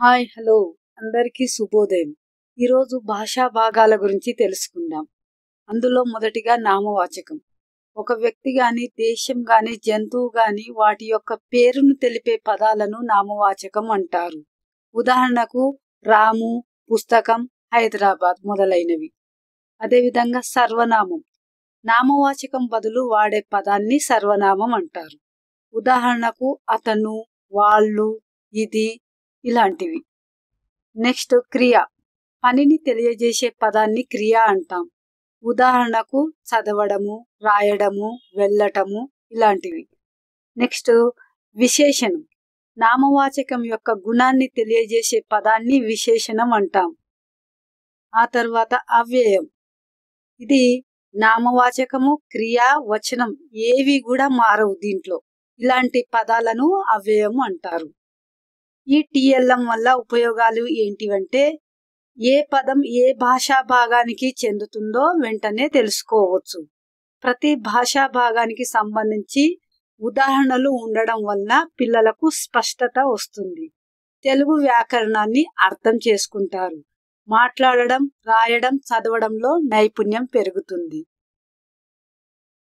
Hi hello అందరికీ శుభోదయం. ఈరోజు భాషా భాగాల గురించి తెలుసుకుందాం. అందులో మొదటిగా నామవాచకం. ఒక వ్యక్తి గాని, దేశం గాని, జంతువు గాని వాటి యొక్క పేరును తెలిపే పదాలను నామవాచకం అంటారు. ఉదాహరణకు రాము, పుస్తకం, హైదరాబాద్ మొదలైనవి. అదేవిధంగా సర్వనామం. నామవాచకం బదులు వాడే పదాన్ని సర్వనామం అంటారు. ఉదాహరణకు అతను, వాళ్ళు, ఇది ఇలాంటివి. నెక్స్ట్ క్రియ. పనిని తెలియజేసే పదాన్ని క్రియ అంటాం. ఉదాహరణకు చదవడము, రాయడము, వెళ్ళటము ఇలాంటివి. నెక్స్ట్ విశేషణం. నామవాచకం యొక్క గుణాన్ని తెలియజేసే పదాన్ని విశేషణం అంటాం. ఆ తర్వాత అవ్యయం. ఇది నామవాచకము, క్రియ, వచనం ఏవి కూడా మారవు దీంట్లో. ఇలాంటి పదాలను అవ్యయం అంటారు. ఈ టిఎల్ఎం వల్ల ఉపయోగాలు ఏంటివంటే ఏ పదం ఏ భాషా భాగానికి చెందుతుందో వెంటనే తెలుసుకోవచ్చు. ప్రతి భాషా భాగానికి సంబంధించి ఉదాహరణలు ఉండడం వల్ల పిల్లలకు స్పష్టత వస్తుంది. తెలుగు వ్యాకరణాన్ని అర్థం చేసుకుంటారు. మాట్లాడడం, రాయడం, చదవడంలో నైపుణ్యం పెరుగుతుంది.